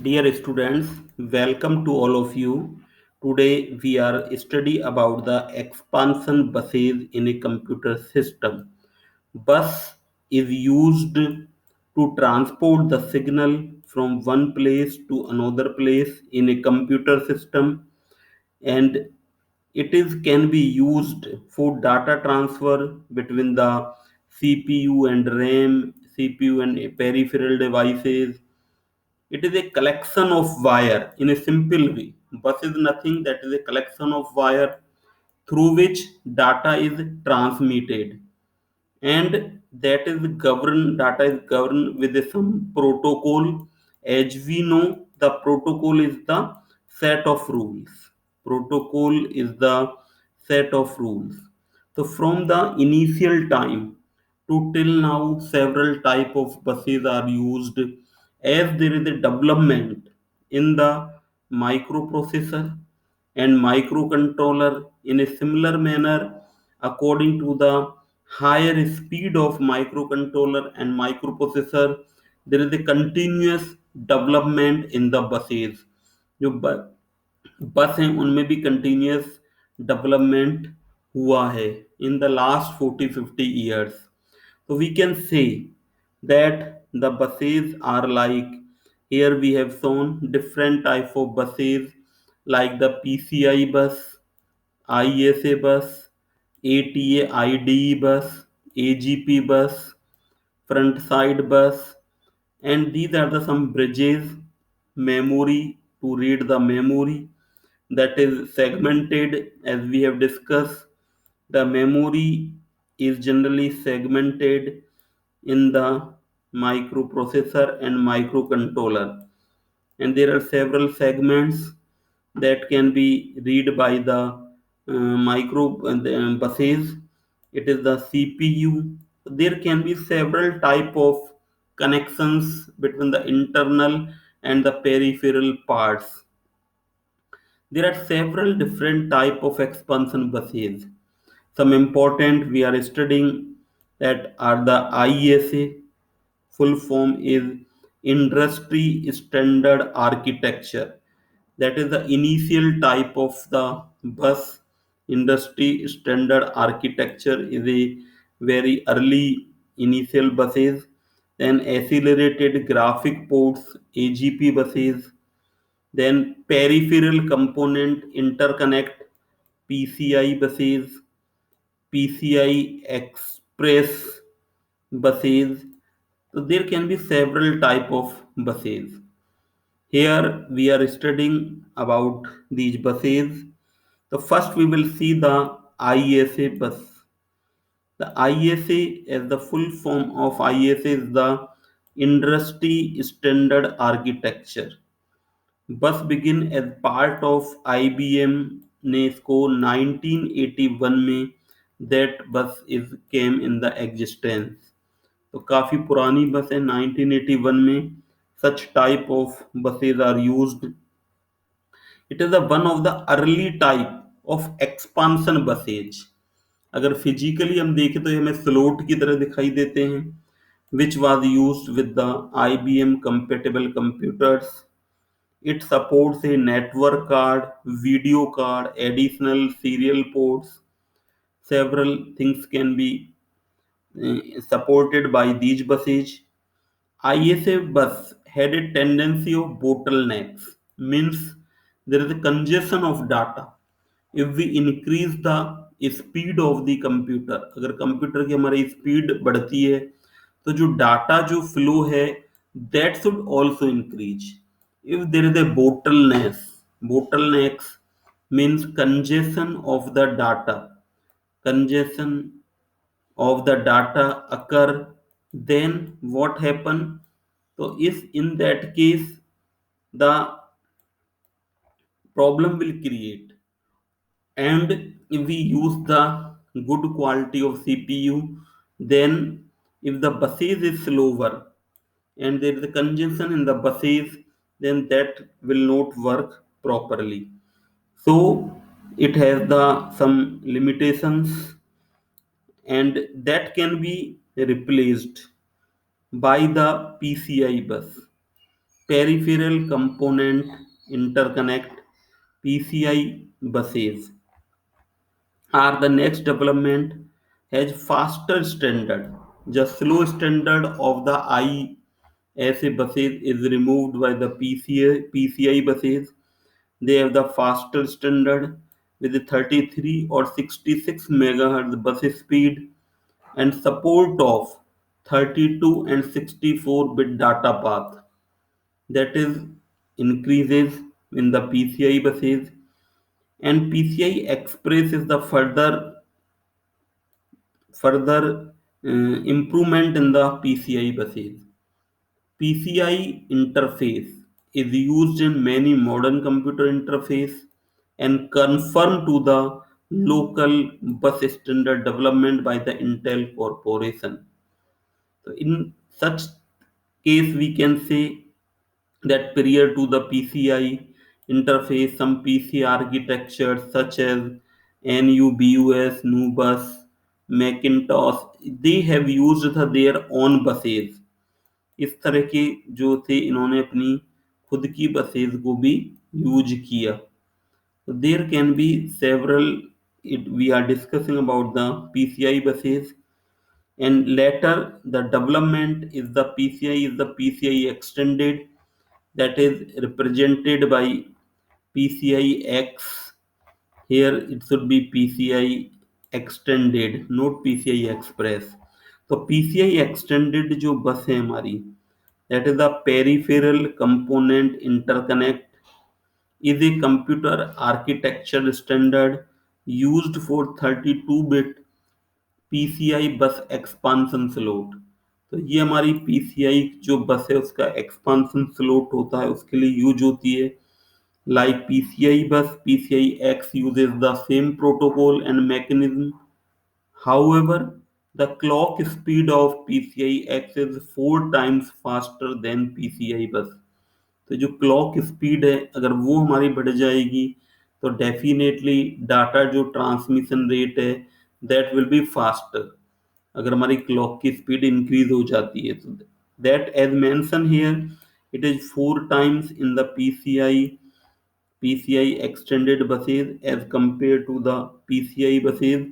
Dear students, welcome to all of you. Today we are study about the expansion buses in a computer system. Bus is used to transport the signal from one place to another place in a computer system, and it is can be used for data transfer between the CPU and RAM, CPU and peripheral devices. It is a collection of wire in a simple way. Bus is nothing that is a collection of wire through which data is transmitted, and that is governed data is governed with some protocol. As we know, the protocol is the set of rules. Protocol is the set of rules. So from the initial time to till now, several type of buses are used. As there is a development in the microprocessor and microcontroller in a similar manner, according to the higher speed of microcontroller and microprocessor, there is a continuous development in the buses. जो बस हैं उनमें भी continuous development हुआ है in the last 40-50 years. So we can say that the buses are like, here we have shown different type of buses like the PCI bus, ISA bus, ATA IDE bus, AGP bus, front side bus, and these are the some bridges. Memory, to read the memory, that is segmented. As we have discussed, the memory is generally segmented in the microprocessor and microcontroller, and there are several segments that can be read by the micro buses. It is the CPU. There can be several type of connections between the internal and the peripheral parts. There are several different type of expansion buses. Some important we are studying that are the ISA. Full form is Industry Standard Architecture. That is the initial type of the bus. Industry Standard Architecture is a very early initial buses. Then accelerated graphic ports, AGP buses. Then peripheral component interconnect, PCI buses, PCI Express buses. So there can be several type of buses. Here we are studying about these buses. So first we will see the ISA bus. The ISA, as the full form of ISA, is the Industry Standard Architecture. Bus begin as part of IBM ने इसको 1981 में that bus is came in the existence. तो काफ़ी पुरानी बस है. 1981 में such type of buses are used. It is a one of the early type of expansion buses. अगर फिजिकली हम देखें तो ये हमें स्लोट की तरह दिखाई देते हैं, which was used with the IBM compatible computers. It supports a network card, video card, additional serial ports. Several things can be supported by these buses. ISA bus had a tendency of bottlenecks, means there is a congestion of data. If we increase the speed of the computer, अगर computer की हमारी speed बढ़ती है तो जो data जो flow है that should also increase. If there is a bottlenecks means congestion of the data occur, then what happen? So if in that case the problem will create, and if we use the good quality of CPU, then if the buses is slower and there is a congestion in the buses, then that will not work properly. So it has the some limitations, and that can be replaced by the PCI bus. Peripheral Component Interconnect PCI buses are the next development has faster standard. The slow standard of the ISA buses is removed by the PCI buses. They have the faster standard with the 33 or 66 megahertz bus speed and support of 32 and 64-bit data path. That is increases in the PCI buses, and PCI Express is the further improvement in the PCI buses. PCI interface is used in many modern computer interface and confirmed to the local bus standard development by the Intel Corporation. So in such case, we can say that prior to the PCI interface, some PC architectures such as NUBUS, NUBUS, Macintosh, they have used their own buses. इस तरह के जो थे इन्होंने अपनी खुद की buses को भी यूज किया. There can be several. We are discussing about the PCI buses, and later the development is the PCI extended, that is represented by PCI X. Here it should be PCI extended, not PCI Express. तो PCI extended जो बस है हमारी, that is the peripheral component interconnect, is a computer architecture standard used for 32-bit PCI बस expansion slot. तो ये हमारी PCI जो बस है उसका एक्सपांसन स्लॉट होता है, उसके लिए यूज होती है. Like PCI bus, PCI X uses the same protocol and mechanism. However, the clock speed of PCI X is 4 times faster than PCI bus. तो जो क्लॉक स्पीड है अगर वो हमारी बढ़ जाएगी तो डेफिनेटली डाटा जो ट्रांसमिशन रेट है दैट विल बी फास्टर. अगर हमारी क्लॉक की स्पीड इंक्रीज हो जाती है तो that as mention here it is 4 times in the PCI extended buses as compared to the PCI buses.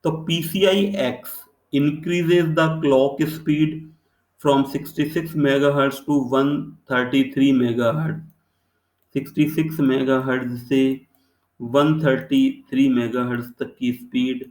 So PCI X increases the clock speed from 66 megahertz to 133 megahertz. 66 megahertz से 133 megahertz तक की speed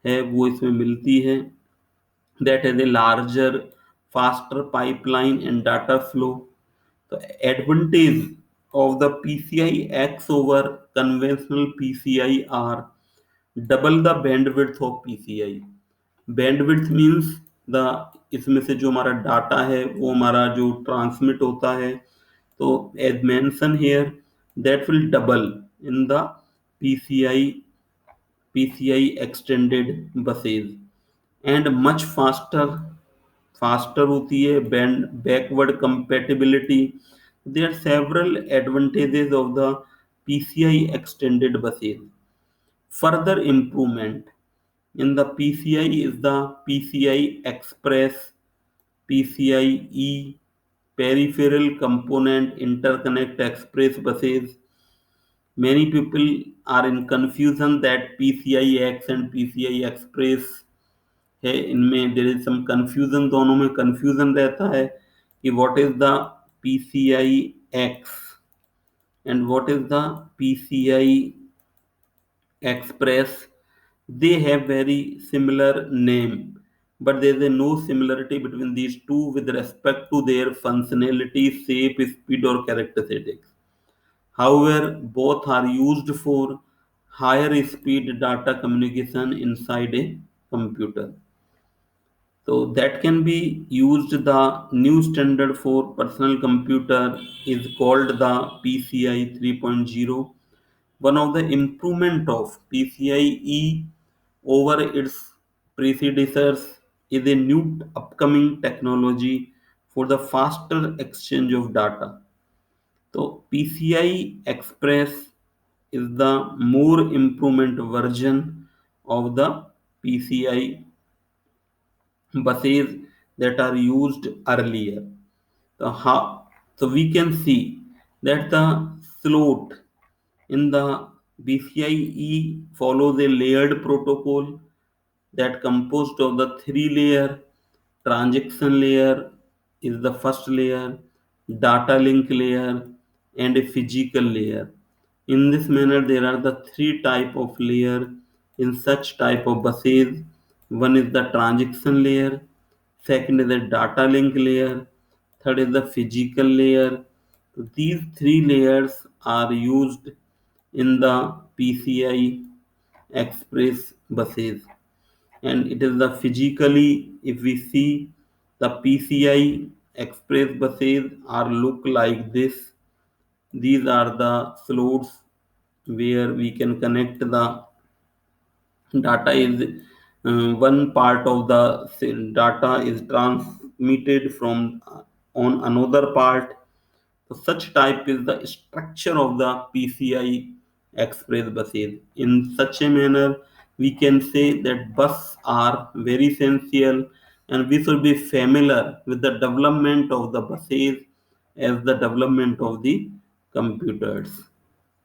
है वो इसमें मिलती है. That is a larger faster pipeline and data flow. तो advantage of the PCI X over conventional PCI are double the bandwidth of PCI. Bandwidth means the इसमें से जो हमारा डाटा है वो हमारा जो ट्रांसमिट होता है तो as mentioned here that will double in the PCI extended buses and much faster होती है. Backward compatibility. There are several advantages of the PCI extended buses. Further improvement in the PCI is the PCI Express, PCIe, Peripheral Component Interconnect Express buses. Many people are in confusion that PCI X and PCI Express है, इनमें there is some confusion, दोनों में confusion रहता है कि what is the PCI X and what is the PCI Express. They have very similar name, but there is no similarity between these two with respect to their functionality, shape, speed or characteristics. However, both are used for higher speed data communication inside a computer. So that can be used. The new standard for personal computer is called the PCI 3.0. One of the improvement of PCIe over its predecessors is a new upcoming technology for the faster exchange of data. So PCI Express is the more improvement version of the PCI buses that are used earlier. So how? So we can see that the slot in the BCIe follows a layered protocol that composed of the three layer. Transaction layer is the first layer, data link layer, and a physical layer. In this manner, there are the three type of layer in such type of buses. One is the transaction layer, second is the data link layer, third is the physical layer. So these three layers are used in the PCI Express buses, and it is the physically, if we see the PCI Express buses are look like this. These are the slots where we can connect the data is one part of the data is transmitted from on another part. So such type is the structure of the PCI Express buses. In such a manner, we can say that buses are very essential, and we should be familiar with the development of the buses as the development of the computers.